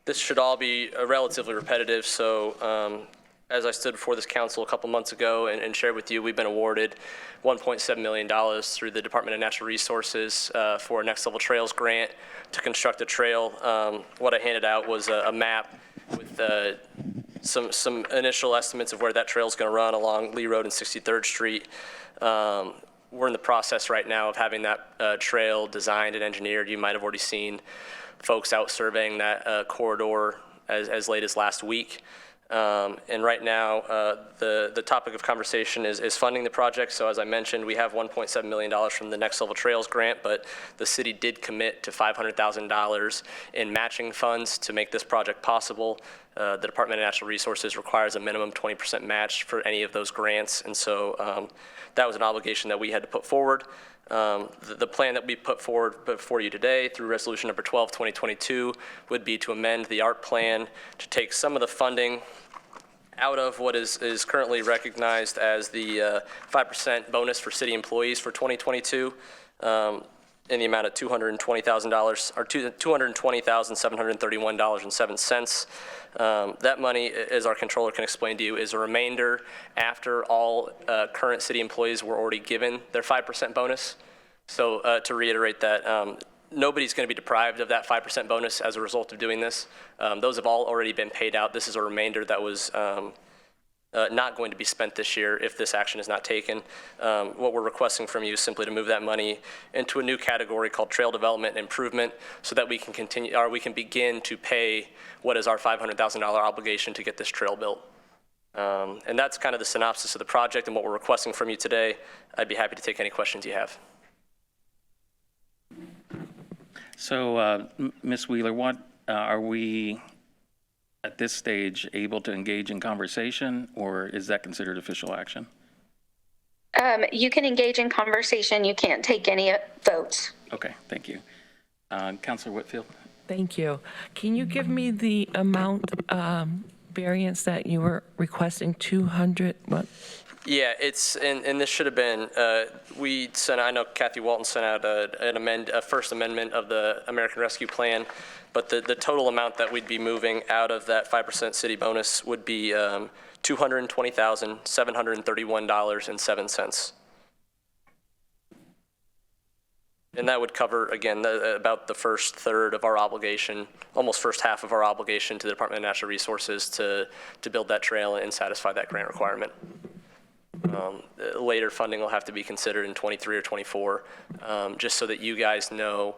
This should all be relatively repetitive, so as I stood before this council a couple months ago and shared with you, we've been awarded $1.7 million through the Department of Natural Resources for a Next Level Trails grant to construct a trail. What I handed out was a map with some initial estimates of where that trail is going to run along Lee Road and 63rd Street. We're in the process right now of having that trail designed and engineered. You might have already seen folks out surveying that corridor as late as last week. And right now, the topic of conversation is funding the project. So as I mentioned, we have $1.7 million from the Next Level Trails grant, but the city did commit to $500,000 in matching funds to make this project possible. The Department of Natural Resources requires a minimum 20% match for any of those grants. And so that was an obligation that we had to put forward. The plan that we put forward before you today through resolution number 12, 2022 would be to amend the ARP plan to take some of the funding out of what is currently recognized as the 5% bonus for city employees for 2022 in the amount of $220,000 or $220,731.07. That money, as our controller can explain to you, is a remainder after all current city employees were already given their 5% bonus. So to reiterate that, nobody's going to be deprived of that 5% bonus as a result of doing this. Those have all already been paid out. This is a remainder that was not going to be spent this year if this action is not taken. What we're requesting from you is simply to move that money into a new category called Trail Development Improvement so that we can continue, or we can begin to pay what is our $500,000 obligation to get this trail built. And that's kind of the synopsis of the project and what we're requesting from you today. I'd be happy to take any questions you have. So, Ms. Wheeler, what are we at this stage able to engage in conversation, or is that considered official action? You can engage in conversation. You can't take any votes. Okay, thank you. Councilor Whitfield. Thank you. Can you give me the amount variance that you were requesting? 200 what? Yeah, it's and this should have been. We sent. I know Kathy Walton sent out a first amendment of the American Rescue Plan, but the total amount that we'd be moving out of that 5% city bonus would be $220,731.07. And that would cover, again, about the first third of our obligation, almost first half of our obligation to the Department of Natural Resources to build that trail and satisfy that grant requirement. Later funding will have to be considered in 23 or 24, just so that you guys know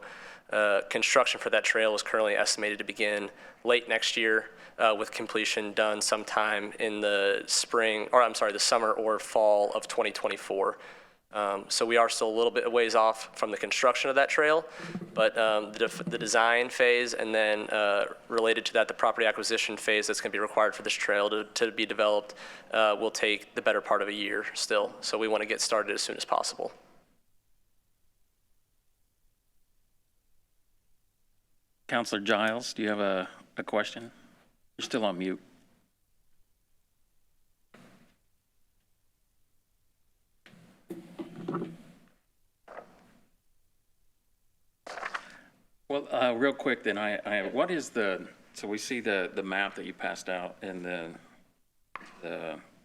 construction for that trail is currently estimated to begin late next year with completion done sometime in the the summer or fall of 2024. So we are still a little bit a ways off from the construction of that trail, but the design phase and then related to that, the property acquisition phase that's going to be required for this trail to be developed will take the better part of a year still. So we want to get started as soon as possible. Councilor Giles, do you have a question? You're still on mute. Well, real quick then, I have, what is so we see the map that you passed out and the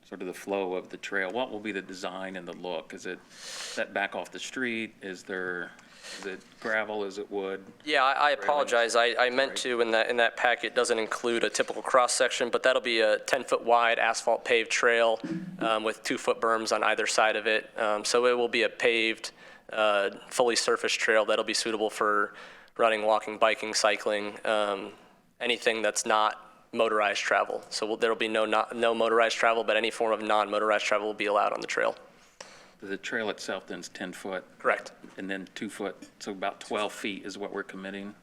sort of the flow of the trail. What will be the design and the look? Is it set back off the street? Is it gravel? Is it wood? Yeah, I apologize. I meant to in that packet doesn't include a typical cross section, but that'll be a 10-foot wide asphalt paved trail with 2-foot berms on either side of it. So it will be a paved, fully surfaced trail that'll be suitable for running, walking, biking, cycling, anything that's not motorized travel. So there'll be no motorized travel, but any form of non-motorized travel will be allowed on the trail. The trail itself then is 10 foot. Correct. And then 2 foot, so about 12 feet is what we're committing?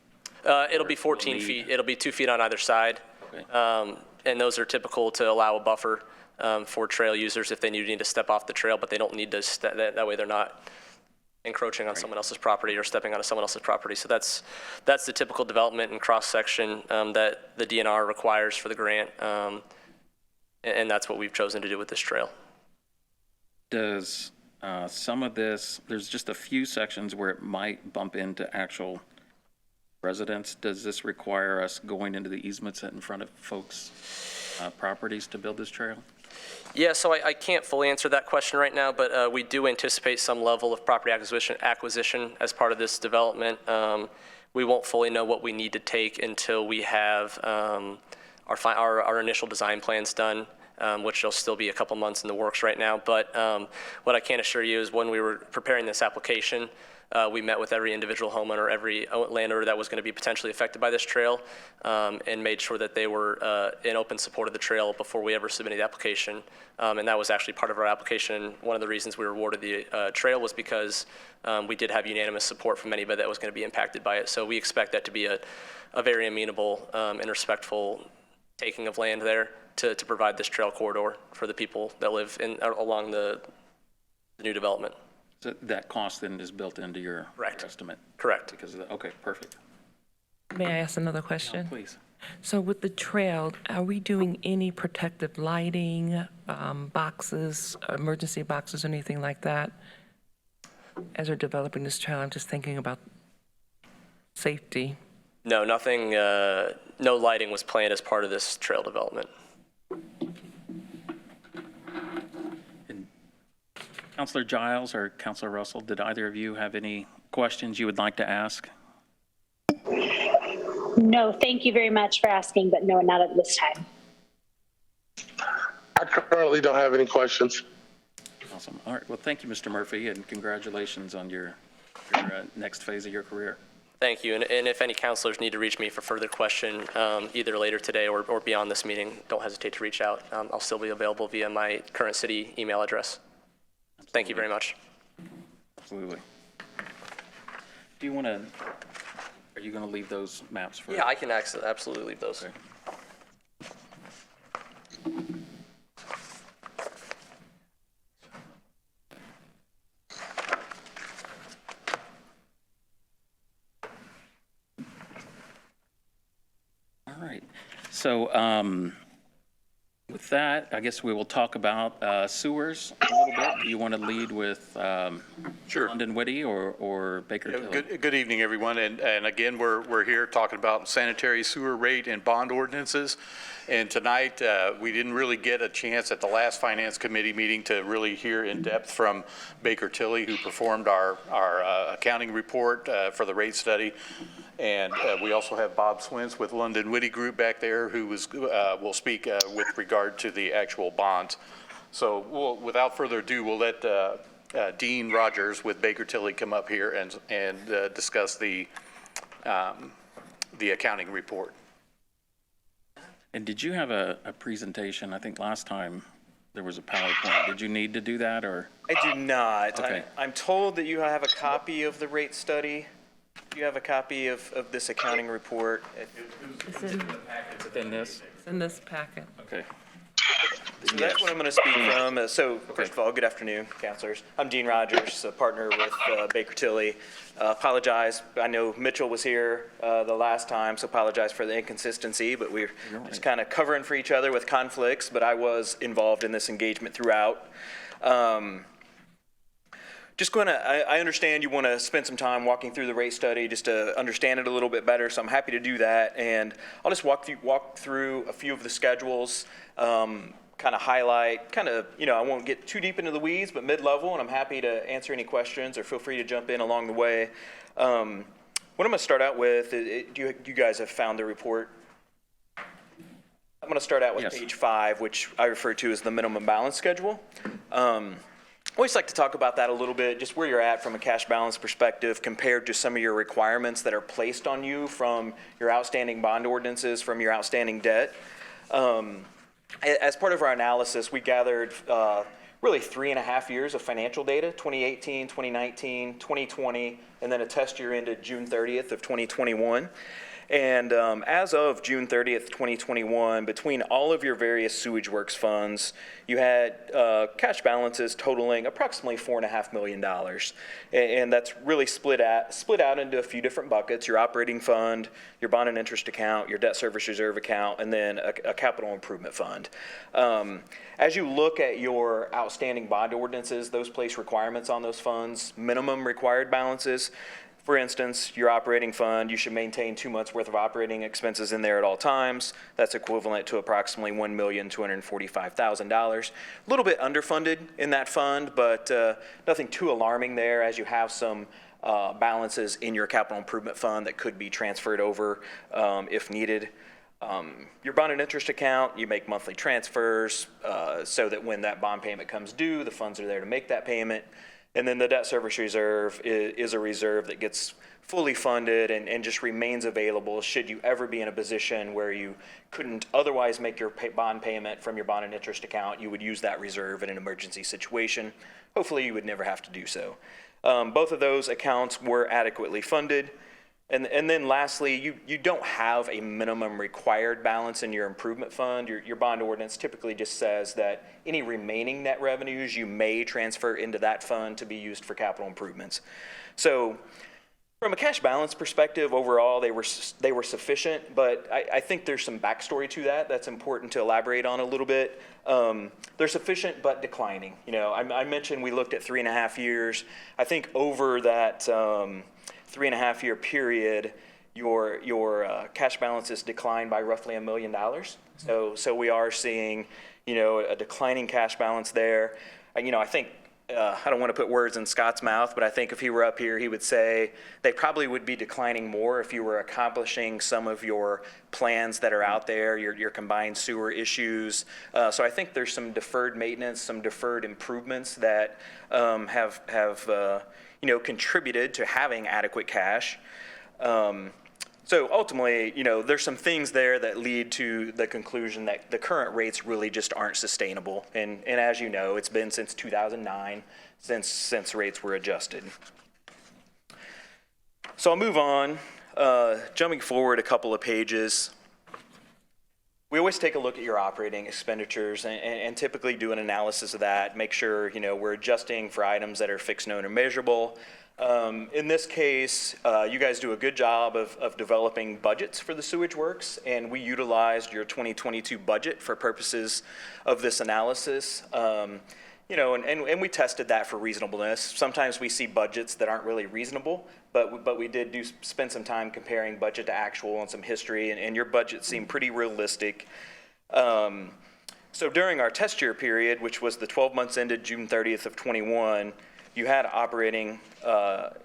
It'll be 14 feet. It'll be 2 feet on either side. Okay. And those are typical to allow a buffer for trail users if they need to step off the trail, but they don't need to, that way they're not encroaching on someone else's property or stepping onto someone else's property. So that's the typical development and cross-section that the DNR requires for the grant, and that's what we've chosen to do with this trail. Does some of this, there's just a few sections where it might bump into actual residents. Does this require us going into the easements in front of folks' properties to build this trail? Yeah, so I can't fully answer that question right now, but we do anticipate some level of property acquisition as part of this development. We won't fully know what we need to take until we have our initial design plans done, which will still be a couple months in the works right now. But what I can assure you is when we were preparing this application, we met with every individual homeowner, every landowner that was going to be potentially affected by this trail, and made sure that they were in open support of the trail before we ever submitted the application. And that was actually part of our application. One of the reasons we were awarded the trail was because we did have unanimous support from anybody that was going to be impacted by it. So we expect that to be a very amenable and respectful taking of land there to provide this trail corridor for the people that live along the new development. So that cost then is built into your Correct. estimate? Correct. Because of the, okay, perfect. May I ask another question? Please. So with the trail, are we doing any protective lighting, boxes, emergency boxes, anything like that? As we're developing this trail, I'm just thinking about safety. No, nothing, no lighting was planned as part of this trail development. Councilor Giles or Councilor Russell, did either of you have any questions you would like to ask? No, thank you very much for asking, but no, not at this time. I currently don't have any questions. Awesome. All right. Well, thank you, Mr. Murphy, and congratulations on your next phase of your career. Thank you. And if any counselors need to reach me for further question, either later today or beyond this meeting, don't hesitate to reach out. I'll still be available via my current city email address. Thank you very much. Absolutely. Do you want to, are you going to leave those maps for? Yeah, I can absolutely leave those. Okay. All right. So with that, I guess we will talk about sewers a little bit. Do you want to lead with Sure. London Whitty or Baker Tilly? Good evening, everyone. And again, we're here talking about sanitary sewer rate and bond ordinances. And tonight, we didn't really get a chance at the last Finance Committee meeting to really hear in depth from Baker Tilly, who performed our accounting report for the rate study. And we also have Bob Swintz with London Whitty Group back there, who will speak with regard to the actual bonds. So without further ado, we'll let Dean Rogers with Baker Tilly come up here and discuss the accounting report. And did you have a presentation? I think last time there was a PowerPoint. Did you need to do that or? I do not. Okay. I'm told that you have a copy of the rate study. Do you have a copy of this accounting report? It's in, Within this? it's in this packet. Okay. So that's what I'm going to speak from. So first of all, good afternoon, councilors. I'm Dean Rogers, a partner with Baker Tilly. Apologize. I know Mitchell was here the last time, so apologize for the inconsistency, but we're just kind of covering for each other with conflicts, but I was involved in this engagement throughout. Just going to, I understand you want to spend some time walking through the rate study just to understand it a little bit better, so I'm happy to do that. And I'll just walk through a few of the schedules, kind of highlight, I won't get too deep into the weeds, but mid-level, and I'm happy to answer any questions or feel free to jump in along the way. What I'm going to start out with, you guys have found the report? I'm going to start out with Yes. page 5, which I refer to as the minimum balance schedule. I always like to talk about that a little bit, just where you're at from a cash balance perspective compared to some of your requirements that are placed on you from your outstanding bond ordinances, from your outstanding debt. As part of our analysis, we gathered really 3.5 years of financial data, 2018, 2019, 2020, and then a test year ended June 30th of 2021. And as of June 30th, 2021, between all of your various sewage works funds, you had cash balances totaling approximately $4.5 million. And that's really split out into a few different buckets: your operating fund, your bond and interest account, your debt service reserve account, and then a capital improvement fund. As you look at your outstanding bond ordinances, those place requirements on those funds, minimum required balances. For instance, your operating fund, you should maintain 2 months' worth of operating expenses in there at all times. That's equivalent to approximately $1,245,000. A little bit underfunded in that fund, but nothing too alarming there, as you have some balances in your capital improvement fund that could be transferred over if needed. Your bond and interest account, you make monthly transfers so that when that bond payment comes due, the funds are there to make that payment. And then the debt service reserve is a reserve that gets fully funded and just remains available should you ever be in a position where you couldn't otherwise make your bond payment from your bond and interest account. You would use that reserve in an emergency situation. Hopefully you would never have to do so. Both of those accounts were adequately funded. And then lastly, you don't have a minimum required balance in your improvement fund. Your bond ordinance typically just says that any remaining net revenues you may transfer into that fund to be used for capital improvements. So from a cash balance perspective, overall, they were sufficient, but I think there's some backstory to that that's important to elaborate on a little bit. They're sufficient but declining. You know, I mentioned we looked at 3.5 years. I think over that 3.5 year period, your cash balances declined by roughly $1 million. So we are seeing, you know, a declining cash balance there. You know, I think, I don't want to put words in Scott's mouth, but I think if he were up here, he would say they probably would be declining more if you were accomplishing some of your plans that are out there, your combined sewer issues. So I think there's some deferred maintenance, some deferred improvements that have you know, contributed to having adequate cash. So ultimately, you know, there's some things there that lead to the conclusion that the current rates really just aren't sustainable. And as you know, it's been since 2009 since rates were adjusted. So I'll move on, jumping forward a couple of pages. We always take a look at your operating expenditures and typically do an analysis of that, make sure, you know, we're adjusting for items that are fixed, known, and measurable. In this case, you guys do a good job of developing budgets for the sewage works, and we utilized your 2022 budget for purposes of this analysis. You know, and we tested that for reasonableness. Sometimes we see budgets that aren't really reasonable, but we did spend some time comparing budget to actual and some history, and your budget seemed pretty realistic. So during our test year period, which was the 12 months ended June 30th of 21, you had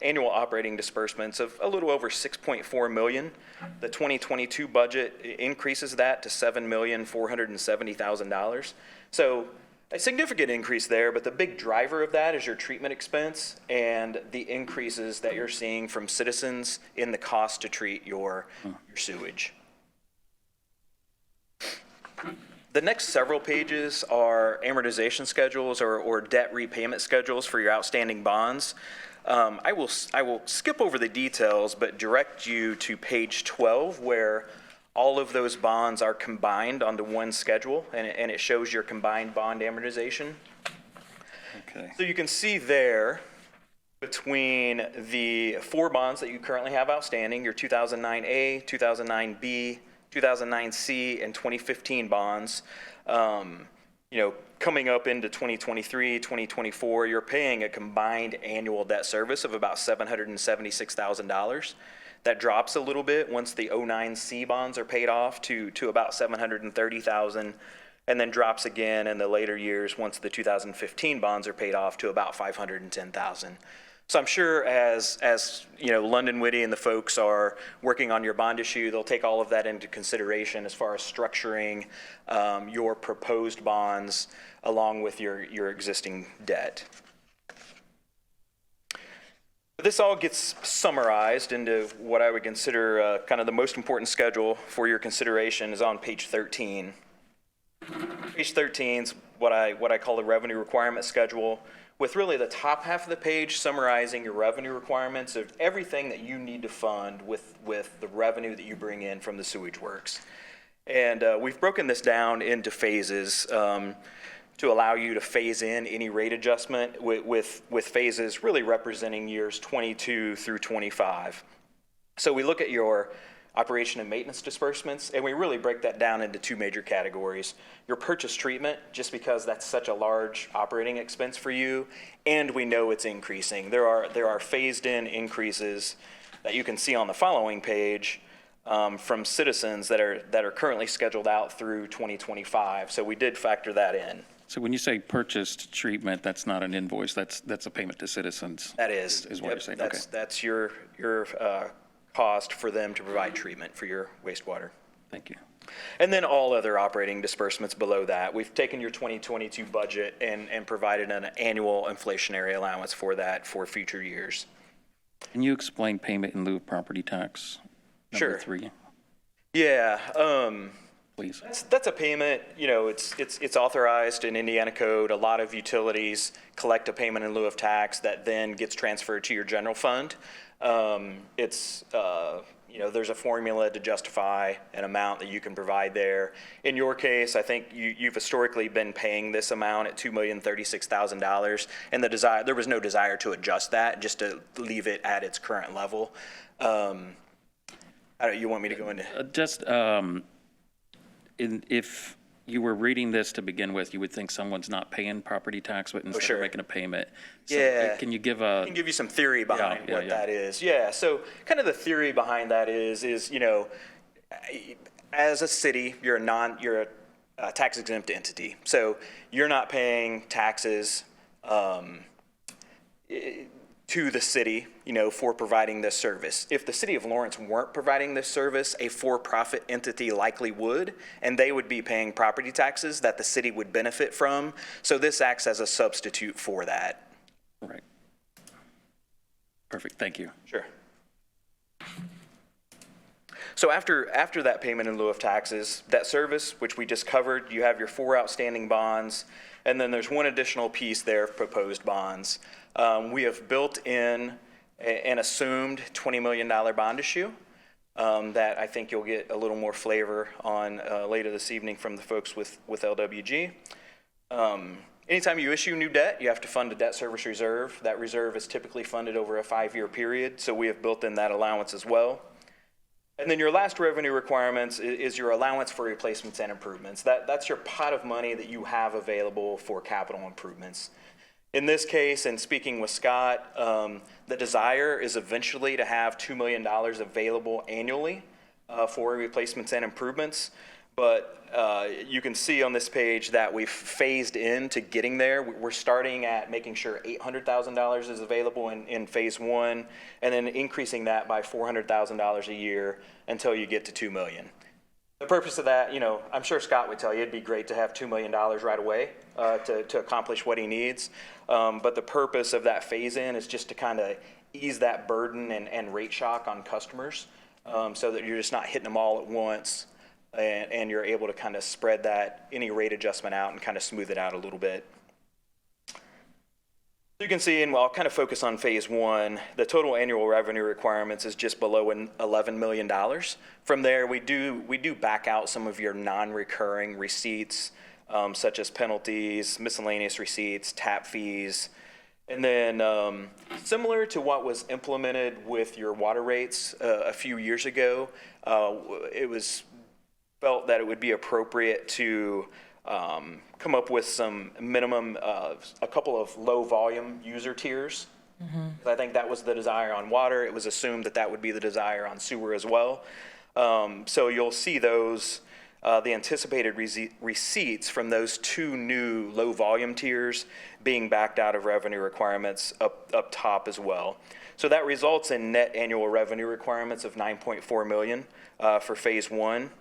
annual operating disbursements of a little over $6.4 million. The 2022 budget increases that to $7,470,000. So a significant increase there, but the big driver of that is your treatment expense and the increases that you're seeing from citizens in the cost to treat your sewage. The next several pages are amortization schedules or debt repayment schedules for your outstanding bonds. I will skip over the details, but direct you to page 12, where all of those bonds are combined onto one schedule, and it shows your combined bond amortization. Okay. So you can see there, between the 4 bonds that you currently have outstanding, your 2009A, 2009B, 2009C, and 2015 bonds, you know, coming up into 2023, 2024, you're paying a combined annual debt service of about $776,000. That drops a little bit once the 09C bonds are paid off to about $730,000, and then drops again in the later years once the 2015 bonds are paid off to about $510,000. So I'm sure as you know, London Witty and the folks are working on your bond issue, they'll take all of that into consideration as far as structuring your proposed bonds along with your existing debt. This all gets summarized into what I would consider kind of the most important schedule for your consideration is on page 13. Page 13 is what I call the revenue requirement schedule, with really the top half of the page summarizing your revenue requirements of everything that you need to fund with the revenue that you bring in from the sewage works. And we've broken this down into phases to allow you to phase in any rate adjustment with phases really representing years 22 through 25. So we look at your operation and maintenance disbursements, and we really break that down into 2 major categories. Your purchase treatment, just because that's such a large operating expense for you, and we know it's increasing. There are phased in increases that you can see on the following page from citizens that are currently scheduled out through 2025. So we did factor that in. So when you say purchased treatment, that's not an invoice, that's a payment to citizens? That is. Is what you're saying, That's, okay. that's your cost for them to provide treatment for your wastewater. Thank you. And then all other operating disbursements below that. We've taken your 2022 budget and provided an annual inflationary allowance for that for future years. Can you explain payment in lieu of property tax? Sure. Number 3, Yeah, please. that's a payment, you know, it's authorized in Indiana code. A lot of utilities collect a payment in lieu of tax that then gets transferred to your general fund. You know, there's a formula to justify an amount that you can provide there. In your case, I think you've historically been paying this amount at $2,036,000, and there was no desire to adjust that, just to leave it at its current level. You want me to go into? If you were reading this to begin with, you would think someone's not paying property tax, but instead sure. of making a payment. So Yeah. Can you give I can give you some theory behind what that is. Yeah, so kind of the theory behind that is you know, as a city, you're a tax exempt entity. So you're not paying taxes to the city, you know, for providing this service. If the city of Lawrence weren't providing this service, a for-profit entity likely would, and they would be paying property taxes that the city would benefit from. So this acts as a substitute for that. Right. Perfect, thank you. Sure. So after that payment in lieu of taxes, debt service, which we just covered, you have your 4 outstanding bonds, and then there's one additional piece there of proposed bonds. We have built in an assumed $20 million bond issue that I think you'll get a little more flavor on later this evening from the folks with LWG. Anytime you issue new debt, you have to fund a debt service reserve. That reserve is typically funded over a 5-year period, so we have built in that allowance as well. And then your last revenue requirements is your allowance for replacements and improvements. That's your pot of money that you have available for capital improvements. In this case, and speaking with Scott, the desire is eventually to have $2 million available annually for replacements and improvements. But you can see on this page that we've phased into getting there. We're starting at making sure $800,000 is available in phase 1, and then increasing that by $400,000 a year until you get to $2 million. The purpose of that, you know, I'm sure Scott would tell you it'd be great to have $2 million right away to accomplish what he needs. But the purpose of that phase in is just to kind of ease that burden and rate shock on customers so that you're just not hitting them all at once. And you're able to kind of spread any rate adjustment out and kind of smooth it out a little bit. So you can see, and I'll kind of focus on phase 1, the total annual revenue requirements is just below $11 million. From there, we do back out some of your non-recurring receipts, such as penalties, miscellaneous receipts, tap fees. And then similar to what was implemented with your water rates a few years ago, it was felt that it would be appropriate to come up with some minimum, a couple of low volume user tiers. Mm-hmm. I think that was the desire on water. It was assumed that would be the desire on sewer as well. So you'll see those, the anticipated receipts from those 2 new low volume tiers being backed out of revenue requirements up top as well. So that results in net annual revenue requirements of $9.4 million for phase 1.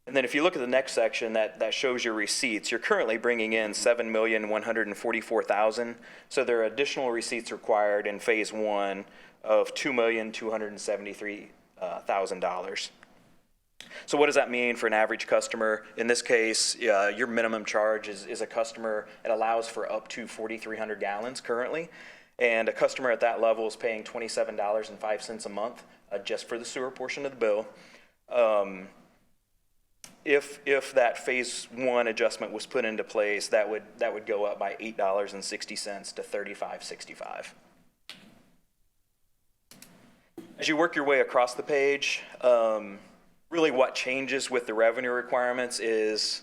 And then if you look at the next section that shows your receipts, you're currently bringing in $7,144,000. So there are additional receipts required in phase 1 of $2,273,000. So what does that mean for an average customer? In this case, your minimum charge is a customer. It allows for up to 4,300 gallons currently. And a customer at that level is paying $27.05 a month just for the sewer portion of the bill. If that phase 1 adjustment was put into place, that would go up by $8.60 to $35.65. As you work your way across the page, really what changes with the revenue requirements is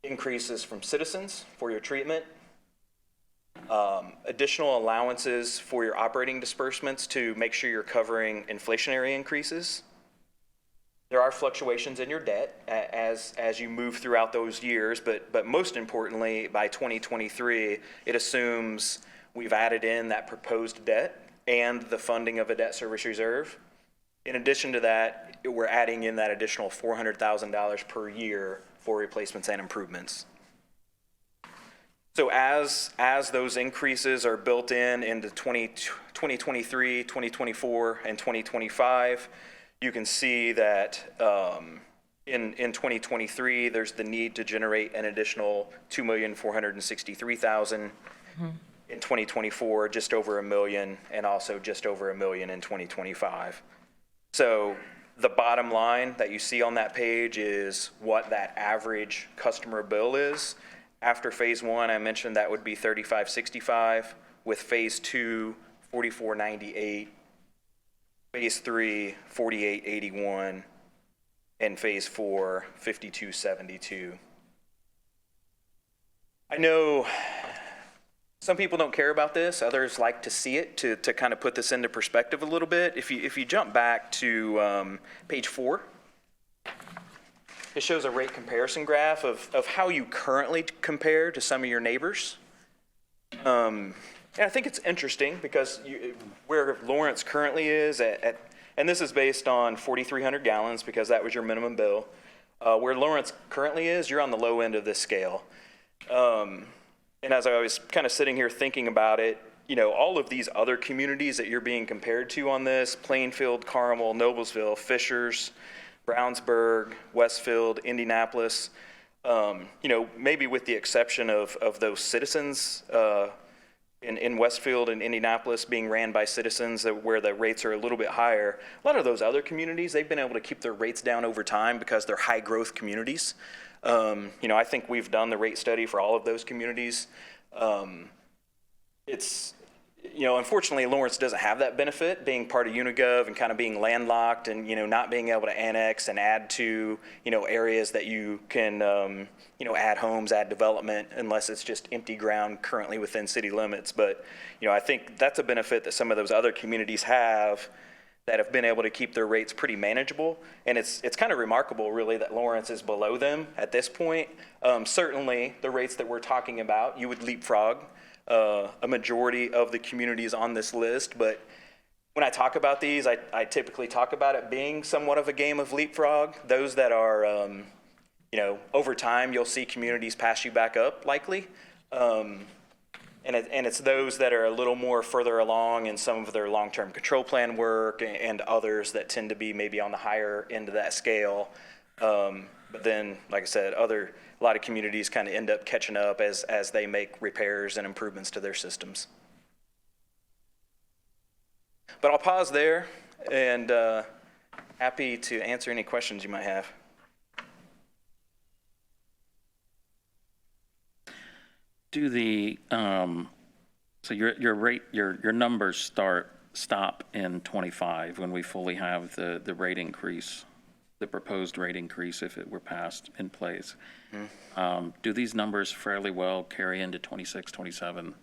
increases from citizens for your treatment, additional allowances for your operating disbursements to make sure you're covering inflationary increases. There are fluctuations in your debt as you move throughout those years, but most importantly, by 2023, it assumes we've added in that proposed debt and the funding of a debt service reserve. In addition to that, we're adding in that additional $400,000 per year for replacements and improvements. So as those increases are built into 2023, 2024, and 2025, you can see that in 2023, there's the need to generate an additional $2,463,000. In 2024, just over $1 million, and also just over $1 million in 2025. So the bottom line that you see on that page is what that average customer bill is. After phase one, I mentioned that would be $35.65, with phase two, $44.98, phase three, $48.81, and phase four, $52.72. I know some people don't care about this. Others like to see it to kind of put this into perspective a little bit. If you jump back to page 4, it shows a rate comparison graph of how you currently compare to some of your neighbors. And I think it's interesting because where Lawrence currently is and this is based on 4,300 gallons because that was your minimum bill. Where Lawrence currently is, you're on the low end of this scale. And as I was kind of sitting here thinking about it, you know, all of these other communities that you're being compared to on this, Plainfield, Carmel, Noblesville, Fishers, Brownsburg, Westfield, Indianapolis, you know, maybe with the exception of those citizens in Westfield and Indianapolis being ran by citizens where the rates are a little bit higher, a lot of those other communities, they've been able to keep their rates down over time because they're high growth communities. You know, I think we've done the rate study for all of those communities. It's, you know, unfortunately, Lawrence doesn't have that benefit, being part of Unigov and kind of being landlocked and, you know, not being able to annex and add to, you know, areas that you can, you know, add homes, add development, unless it's just empty ground currently within city limits. But, you know, I think that's a benefit that some of those other communities have that have been able to keep their rates pretty manageable. And it's kind of remarkable, really, that Lawrence is below them at this point. Certainly, the rates that we're talking about, you would leapfrog a majority of the communities on this list. But when I talk about these, I typically talk about it being somewhat of a game of leapfrog. Those that are, you know, over time, you'll see communities pass you back up, likely. And it's those that are a little more further along in some of their long-term control plan work and others that tend to be maybe on the higher end of that scale. But then, like I said, a lot of communities kind of end up catching up as they make repairs and improvements to their systems. But I'll pause there and happy to answer any questions you might have. Do the, so your rate, your numbers stop in 25 when we fully have the rate increase, the proposed rate increase if it were passed in place. Mm-hmm. Do these numbers fairly well carry into 26, 27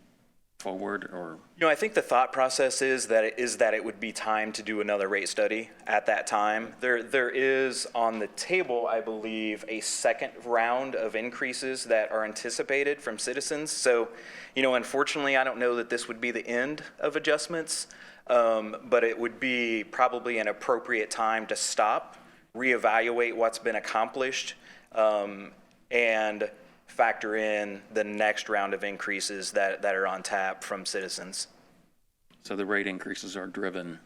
forward, or? You know, I think the thought process is that it would be time to do another rate study at that time. There is on the table, I believe, a second round of increases that are anticipated from citizens. So, you know, unfortunately, I don't know that this would be the end of adjustments, but it would be probably an appropriate time to stop, reevaluate what's been accomplished, and factor in the next round of increases that are on tap from citizens. So the rate increases are driven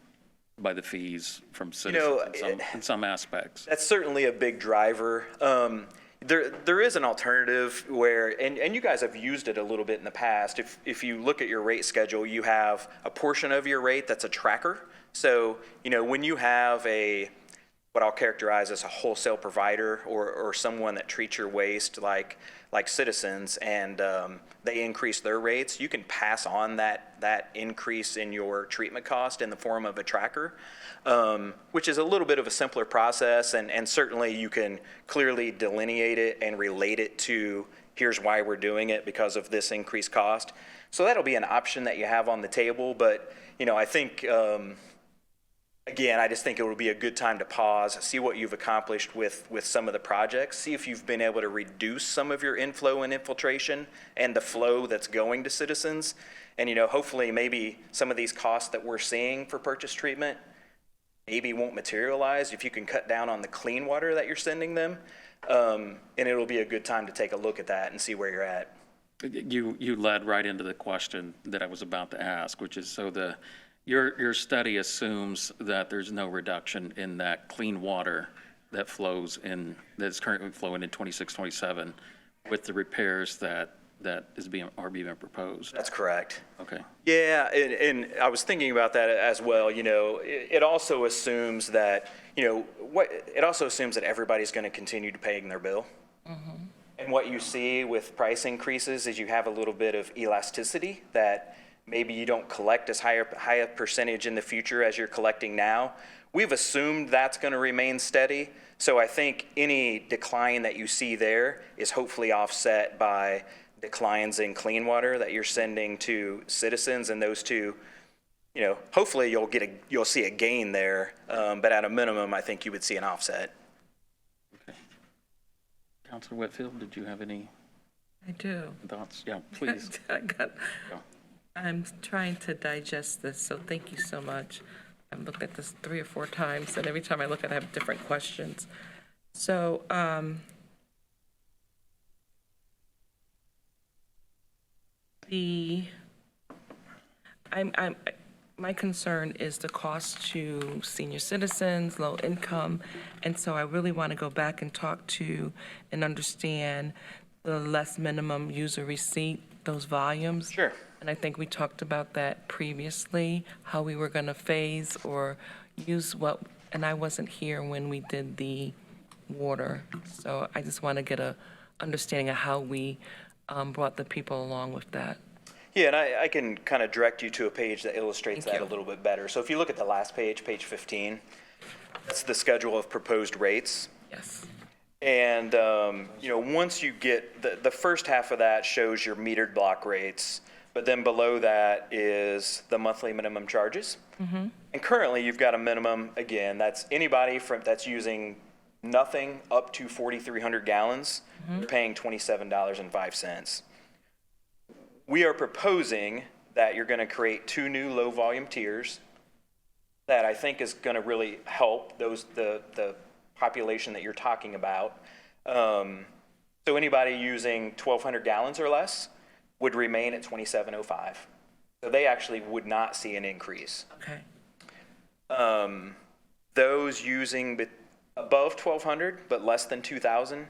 by the fees from citizens, you know, in some aspects. That's certainly a big driver. There is an alternative where, and you guys have used it a little bit in the past. If you look at your rate schedule, you have a portion of your rate that's a tracker. So, you know, when you have a what I'll characterize as a wholesale provider or someone that treats your waste like Citizens, and they increase their rates, you can pass on that increase in your treatment cost in the form of a tracker, which is a little bit of a simpler process, and certainly you can clearly delineate it and relate it to here's why we're doing it because of this increased cost. So that'll be an option that you have on the table, but I think again, I just think it would be a good time to pause, see what you've accomplished with some of the projects, see if you've been able to reduce some of your inflow and infiltration and the flow that's going to Citizens. And, hopefully maybe some of these costs that we're seeing for purchase treatment maybe won't materialize if you can cut down on the clean water that you're sending them. And it'll be a good time to take a look at that and see where you're at. You led right into the question that I was about to ask, which is your study assumes that there's no reduction in that clean water that that's currently flowing in 26, 27 with the repairs that are being proposed. That's correct. Okay. Yeah, and I was thinking about that as well. It also assumes that, it also assumes that everybody's going to continue to paying their bill. Mm-hmm. And what you see with price increases is you have a little bit of elasticity that maybe you don't collect as high a percentage in the future as you're collecting now. We've assumed that's going to remain steady. So I think any decline that you see there is hopefully offset by declines in clean water that you're sending to Citizens, and those two, hopefully you'll see a gain there. But at a minimum, I think you would see an offset. Okay. Councilor Whitfield, did you have any I do. thoughts? Yeah, please. I'm trying to digest this, so thank you so much. I've looked at this 3 or 4 times, and every time I look at it, I have different questions. So, my concern is the cost to senior citizens, low income, and so I really want to go back and talk to and understand the less minimum user receipt, those volumes. Sure. And I think we talked about that previously, how we were going to phase or use what, and I wasn't here when we did the water. So I just want to get a understanding of how we brought the people along with that. Yeah, and I can kind of direct you to a page that illustrates Thank that you. a little bit better. So if you look at the last page, page 15, that's the schedule of proposed rates. Yes. And, once you get, the first half of that shows your metered block rates, but then below that is the monthly minimum charges. Mm-hmm. And currently, you've got a minimum, again, that's anybody that's using nothing up to 4,300 gallons, they're paying $27.05. We are proposing that you're going to create 2 new low-volume tiers that I think is going to really help the population that you're talking about. So anybody using 1,200 gallons or less would remain at $27.05. So they actually would not see an increase. Okay. Those using above 1,200 but less than 2,000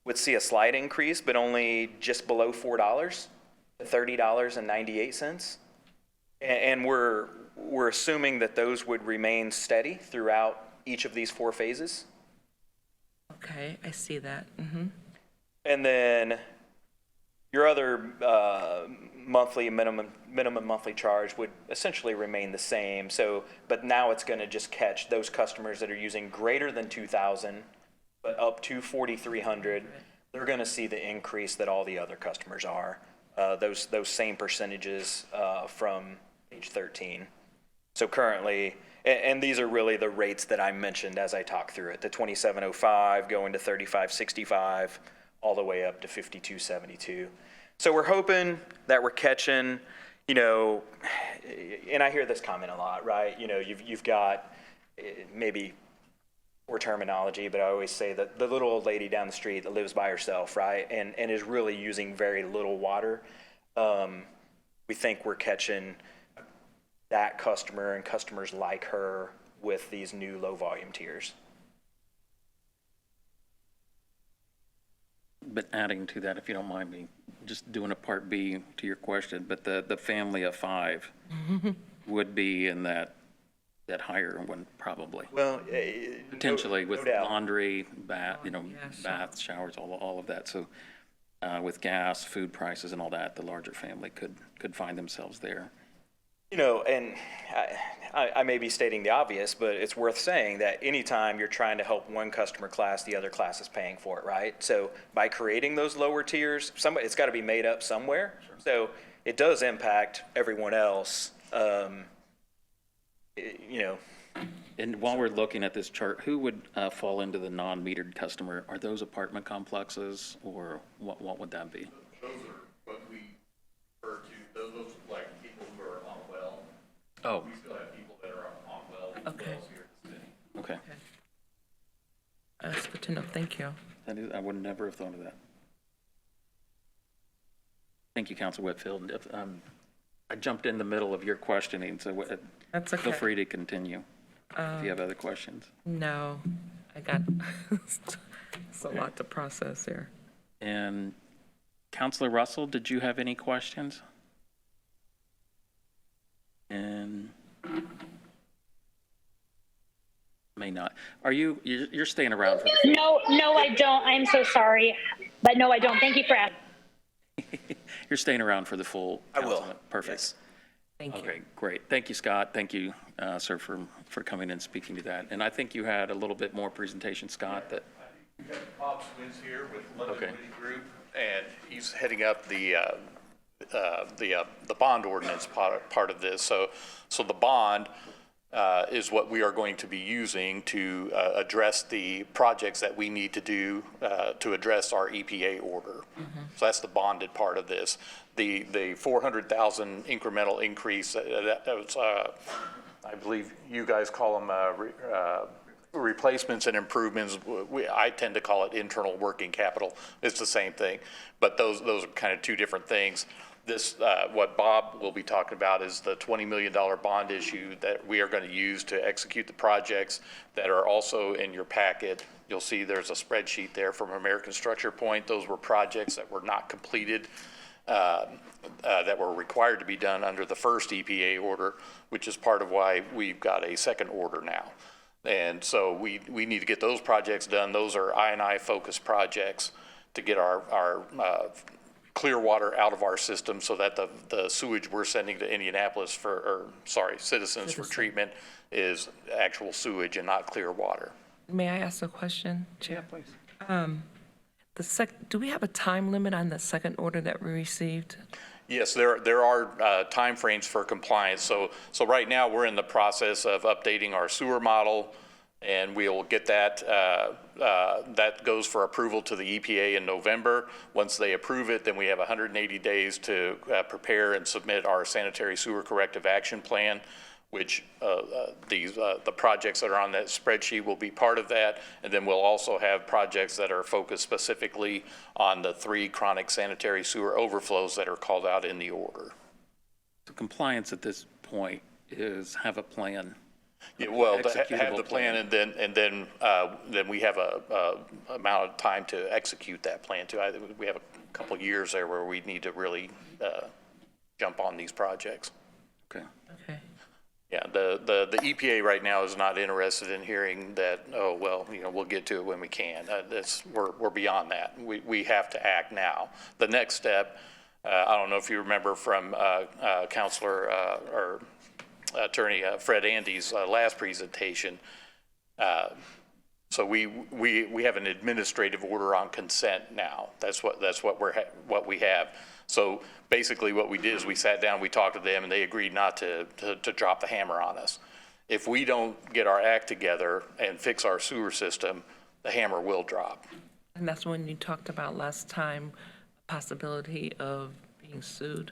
would see a slight increase, but only just below $4 to $30.98. And we're assuming that those would remain steady throughout each of these 4 phases. Okay, I see that. Mm-hmm. And then your other monthly minimum monthly charge would essentially remain the same. So, but now it's going to just catch those customers that are using greater than 2,000, but up to 4,300. They're going to see the increase that all the other customers are. Those same percentages from page 13. So currently, and these are really the rates that I mentioned as I talk through it, the 27.05 going to 35.65, all the way up to 52.72. So we're hoping that we're catching, and I hear this comment a lot, right? You've got maybe poor terminology, but I always say that the little old lady down the street that lives by herself, right, and is really using very little water. We think we're catching that customer and customers like her with these new low volume tiers. But adding to that, if you don't mind me, just doing a part B to your question, but the family of 5 would be in that that higher one, probably. Well, Potentially with no doubt. laundry, bath, Yes. baths, showers, all of that. So with gas, food prices and all that, the larger family could find themselves there. And I may be stating the obvious, but it's worth saying that anytime you're trying to help one customer class, the other class is paying for it, right? So by creating those lower tiers, it's got to be made up somewhere. So it does impact everyone else. And while we're looking at this chart, who would fall into the non-metered customer? Are those apartment complexes, or what would that be? Those are what we refer to, those like people who are on well. Oh, We still have people that are on wells Okay. here in the city. okay. That's good to know. Thank you. That is, I would never have thought of that. Thank you, Council Whitfield. I jumped in the middle of your questioning, so That's okay. feel free to continue if you have other questions. No, I got, it's a lot to process here. And Councilor Russell, did you have any questions? And may not. You're staying around for the, No, I don't. I'm so sorry. But no, I don't. Thank you for asking. you're staying around for the full I will. council? Perfect. Yes. Thank you. Okay, great. Thank you, Scott. Thank you, sir, for coming and speaking to that. And I think you had a little bit more presentation, Scott, that, We have Bob Swins here with London Okay. Witty Group, and he's heading up the bond ordinance part of this. So the bond is what we are going to be using to address the projects that we need to do to address our EPA order. So that's the bonded part of this. The 400,000 incremental increase, that was, I believe you guys call them replacements and improvements. I tend to call it internal working capital. It's the same thing, but those are kind of two different things. This, what Bob will be talking about is the $20 million bond issue that we are going to use to execute the projects that are also in your packet. You'll see there's a spreadsheet there from American Structure Point. Those were projects that were not completed, that were required to be done under the first EPA order, which is part of why we've got a second order now. And so we need to get those projects done. Those are I&I focused projects to get our clear water out of our system so that the sewage we're sending to Indianapolis Citizens for treatment is actual sewage and not clear water. May I ask a question, Chair? Yeah, please. Do we have a time limit on the second order that we received? Yes, there are timeframes for compliance. So right now, we're in the process of updating our sewer model, and we'll get that. That goes for approval to the EPA in November. Once they approve it, then we have 180 days to prepare and submit our sanitary sewer corrective action plan, which the projects that are on that spreadsheet will be part of that. And then we'll also have projects that are focused specifically on the 3 chronic sanitary sewer overflows that are called out in the order. the compliance at this point is have a plan. Yeah, well, to have Executable the plan, plan. and then we have a amount of time to execute that plan too. We have a couple of years there where we need to really jump on these projects. Okay. Okay. Yeah, the EPA right now is not interested in hearing that, oh, well, we'll get to it when we can. We're beyond that. We have to act now. The next step, I don't know if you remember from Counselor or Attorney Fred Andy's last presentation. So we have an administrative order on consent now. That's what we have. So basically what we did is we sat down, we talked to them, and they agreed not to drop the hammer on us. If we don't get our act together and fix our sewer system, the hammer will drop. And that's when you talked about last time, possibility of being sued.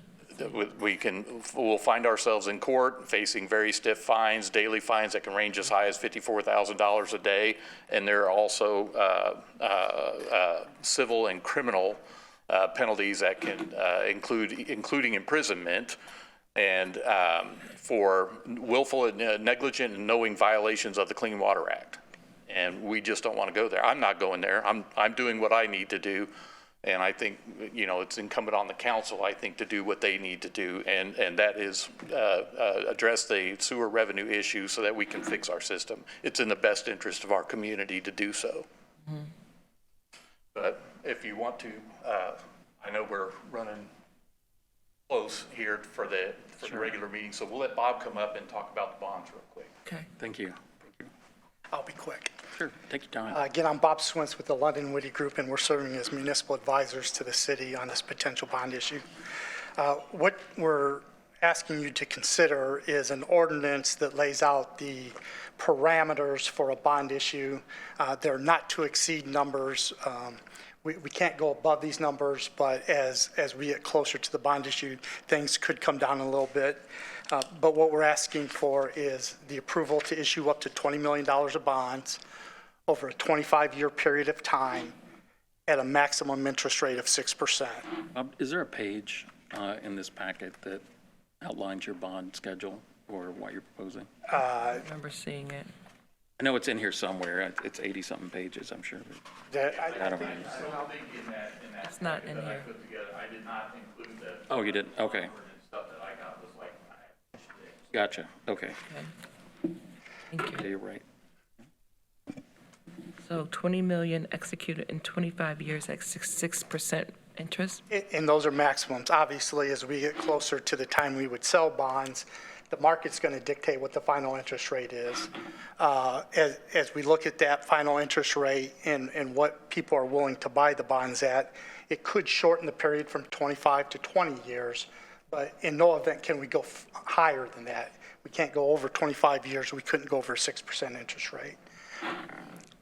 We'll find ourselves in court facing very stiff fines, daily fines that can range as high as $54,000 a day. And there are also civil and criminal penalties that can including imprisonment and for willful and negligent and knowing violations of the Clean Water Act. And we just don't want to go there. I'm not going there. I'm doing what I need to do And I think, it's incumbent on the council, I think, to do what they need to do, and that is address the sewer revenue issue so that we can fix our system. It's in the best interest of our community to do so. But if you want to, I know we're running close here for the regular meeting, so we'll let Bob come up and talk about the bonds real quick. Okay. Thank you. I'll be quick. Sure, take your time. Again, I'm Bob Swintz with the London Witty Group, and we're serving as municipal advisors to the city on this potential bond issue. What we're asking you to consider is an ordinance that lays out the parameters for a bond issue. They're not to exceed numbers. We can't go above these numbers, but as we get closer to the bond issue, things could come down a little bit. But what we're asking for is the approval to issue up to $20 million of bonds over a 25-year period of time at a maximum interest rate of 6%. Is there a page in this packet that outlines your bond schedule or what you're proposing? I remember seeing it. I know it's in here somewhere. It's 80-something pages, I'm sure. I don't know. It's not in here. I did not include the. Oh, you did? Okay. Stuff that I got was like. Gotcha. Okay. Okay. Thank Yeah, you. you're right. So 20 million executed in 25 years at 6% interest? And those are maximums. Obviously, as we get closer to the time we would sell bonds, the market's going to dictate what the final interest rate is. As we look at that final interest rate and what people are willing to buy the bonds at, it could shorten the period from 25 to 20 years, but in no event can we go higher than that. We can't go over 25 years. We couldn't go over a 6% interest rate.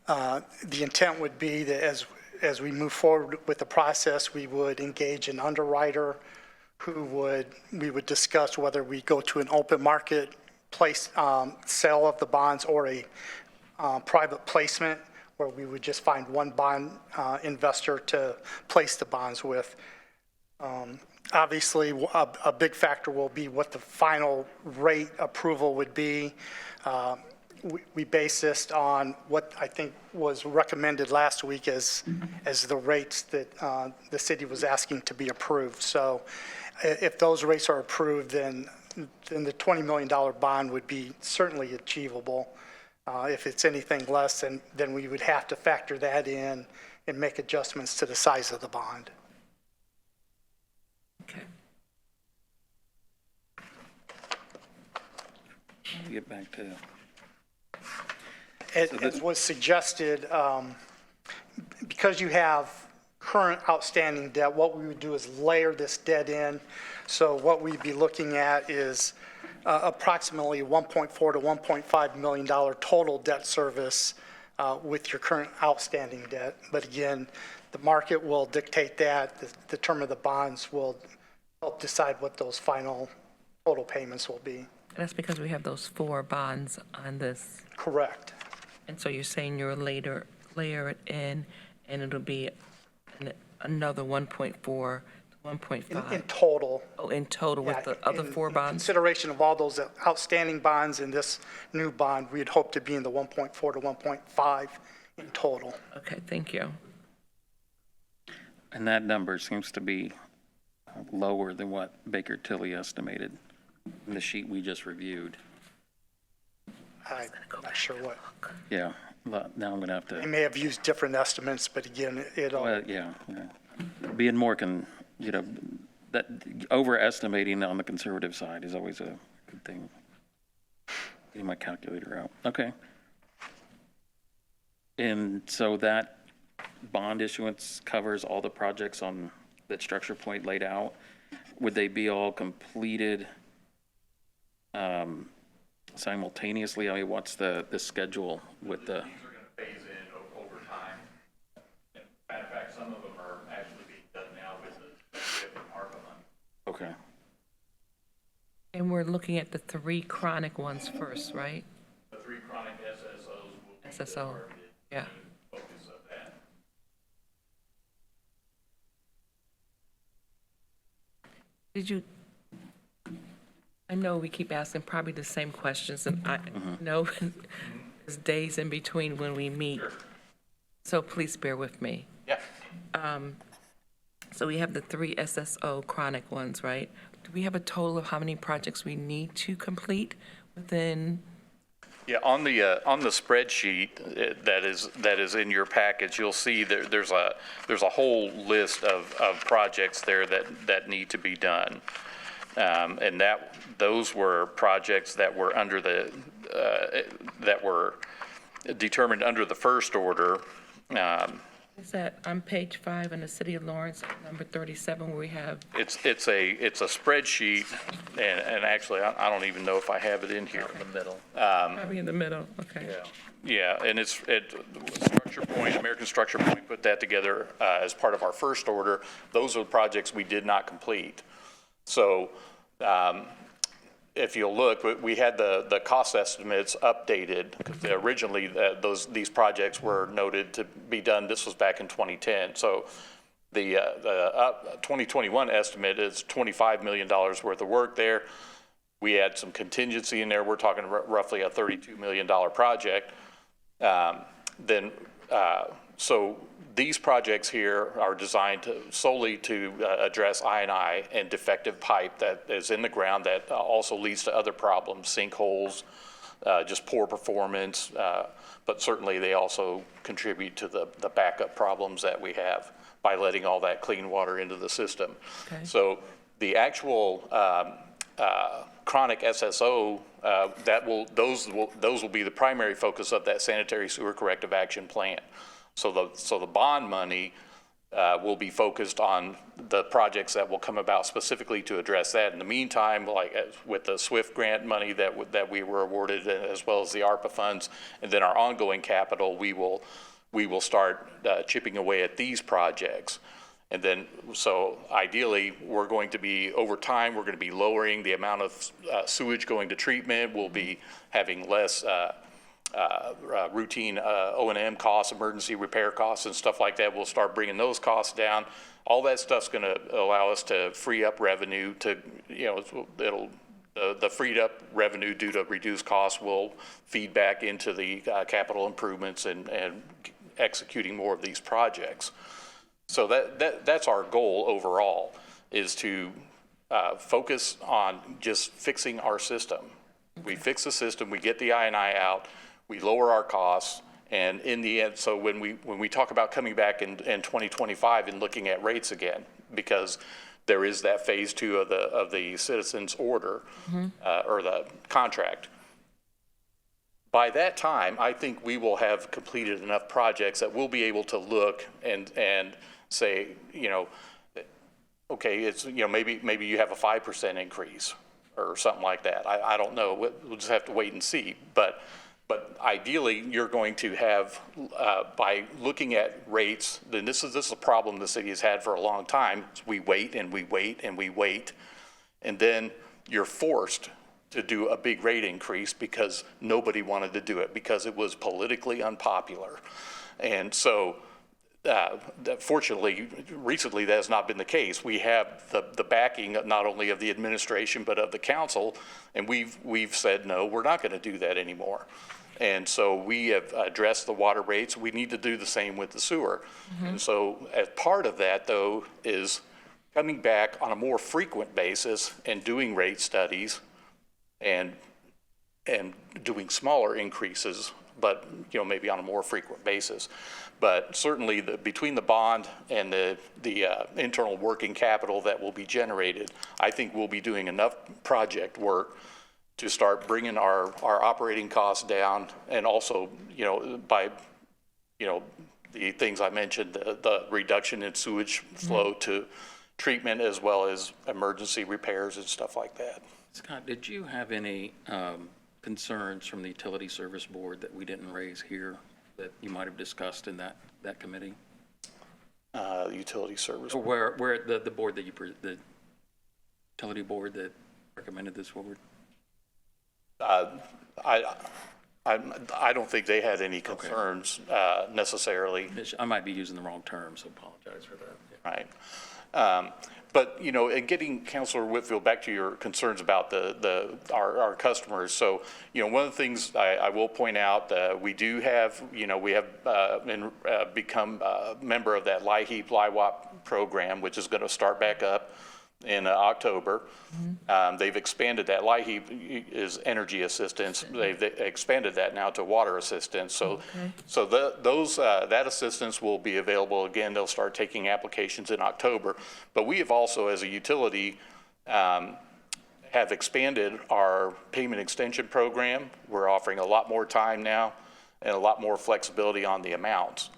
The intent would be that as we move forward with the process, we would engage an underwriter we would discuss whether we go to an open market sale of the bonds or a private placement where we would just find one bond investor to place the bonds with. Obviously, a big factor will be what the final rate approval would be. We base this on what I think was recommended last week as the rates that the city was asking to be approved. So if those rates are approved, then the $20 million bond would be certainly achievable. If it's anything less, then we would have to factor that in and make adjustments to the size of the bond. Okay. Get back to. As was suggested, because you have current outstanding debt, what we would do is layer this debt in. So what we'd be looking at is approximately $1.4 to $1.5 million total debt service with your current outstanding debt. But again, the market will dictate that. The term of the bonds will help decide what those final total payments will be. And that's because we have those 4 bonds on this. Correct. And so you're saying you'll later layer it in, and it'll be another 1.4 to 1.5? In total. Oh, in total with the other 4 bonds? Consideration of all those outstanding bonds and this new bond, we'd hope to be in the 1.4 to 1.5 in total. Okay, thank you. And that number seems to be lower than what Baker Tilly estimated in the sheet we just reviewed. I'm not sure what. Yeah, now I'm going to have They to, may have used different estimates, but again, yeah. Being more, that overestimating on the conservative side is always a good thing. Getting my calculator out. Okay. And so that bond issuance covers all the projects on that Structure Point laid out. Would they be all completed simultaneously? I mean, what's the schedule with the? These are going to phase in over time. Matter of fact, some of them are actually being done now with the WIP and ARPA money. Okay. And we're looking at the 3 chronic ones first, right? The 3 chronic SSOs will be the SSO, targeted yeah. focus of that. Did you, I know we keep asking probably the same questions, and I know there's days in between when we meet, so please bear with me. Yeah. So we have the 3 SSO chronic ones, right? Do we have a total of how many projects we need to complete within? Yeah, on the spreadsheet that is in your package, you'll see there's a whole list of projects there that need to be done. And those were projects that were that were determined under the first order. Is that on page 5 in the City of Lawrence, number 37, where we have? It's a spreadsheet, and actually, I don't even know if I have it in here. In the middle. Probably in the middle, okay. Yeah, and Structure Point, American Structure Point put that together as part of our first order. Those are the projects we did not complete. So if you'll look, we had the cost estimates updated. Originally, these projects were noted to be done. This was back in 2010. So the 2021 estimate is $25 million worth of work there. We had some contingency in there. We're talking roughly a $32 million project. So these projects here are designed solely to address I&I and defective pipe that is in the ground that also leads to other problems, sinkholes, just poor performance, but certainly they also contribute to the backup problems that we have by letting all that clean water into the system. Okay. So the actual chronic SSO, those will be the primary focus of that sanitary sewer corrective action plan. So the bond money will be focused on the projects that will come about specifically to address that. In the meantime, like with the SWIFT grant money that we were awarded, as well as the ARPA funds, and then our ongoing capital, we will start chipping away at these projects. And then, so ideally, we're going to be, over time, we're going to be lowering the amount of sewage going to treatment. We'll be having less routine O&M costs, emergency repair costs, and stuff like that. We'll start bringing those costs down. All that stuff's going to allow us to free up revenue to, the freed up revenue due to reduced costs will feed back into the capital improvements and executing more of these projects. So that's our goal overall, is to focus on just fixing our system. We fix the system, we get the I&I out, we lower our costs, and in the end, so when we talk about coming back in 2025 and looking at rates again, because there is that phase 2 of the citizens order, or the contract. By that time, I think we will have completed enough projects that we'll be able to look and say, okay, it's, maybe you have a 5% increase or something like that. I don't know. We'll just have to wait and see. But ideally, you're going to have, by looking at rates, then this is a problem the city has had for a long time. We wait and we wait and we wait, and then you're forced to do a big rate increase because nobody wanted to do it because it was politically unpopular. And so, fortunately, recently that has not been the case. We have the backing not only of the administration but of the council, and we've said no, we're not going to do that anymore. And so we have addressed the water rates. We need to do the same with the sewer. And so as part of that, though, is coming back on a more frequent basis and doing rate studies and doing smaller increases, but maybe on a more frequent basis. But certainly between the bond and the internal working capital that will be generated, I think we'll be doing enough project work to start bringing our operating costs down, and also by the things I mentioned, the reduction in sewage flow to treatment, as well as emergency repairs and stuff like that. Scott, did you have any concerns from the Utility Service Board that we didn't raise here that you might have discussed in that committee? The Utility Service Board. Where the board that the Utility Board that recommended this forward? I I don't think they had any concerns necessarily. I might be using the wrong term, so apologize for that. Right. But, you know, and getting Councilor Whitfield back to your concerns about our customers. So, you know, one of the things I will point out, we do have, you know, we have become a member of that LIHEAP, LIWAP program, which is going to start back up in October. They've expanded that. LIHEAP is energy assistance. They've expanded that now to water assistance. So, that assistance will be available again. They'll start taking applications in October. But we have also, as a utility, have expanded our payment extension program. We're offering a lot more time now and a lot more flexibility on the amounts.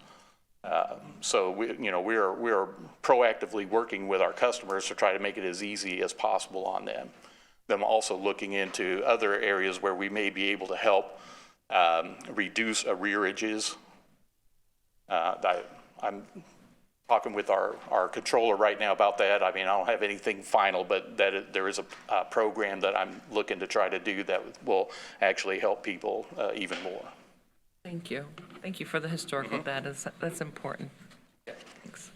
So we are proactively working with our customers to try to make it as easy as possible on them. Them also looking into other areas where we may be able to help reduce arrearages. I'm talking with our controller right now about that. I mean, I don't have anything final, but there is a program that I'm looking to try to do that will actually help people even more. Thank you. Thank you for the historical data. That's important. Thanks.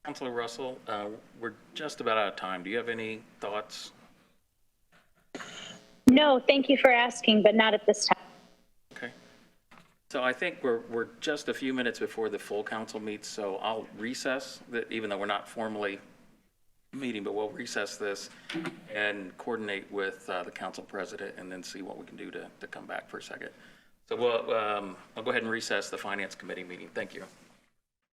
Councilor Russell, we're just about out of time. Do you have any thoughts? No, thank you for asking, but not at this time. Okay. So I think we're just a few minutes before the full council meets, so I'll recess, even though we're not formally meeting, but we'll recess this and coordinate with the council president and then see what we can do to come back for a second. So I'll go ahead and recess the Finance Committee meeting. Thank you.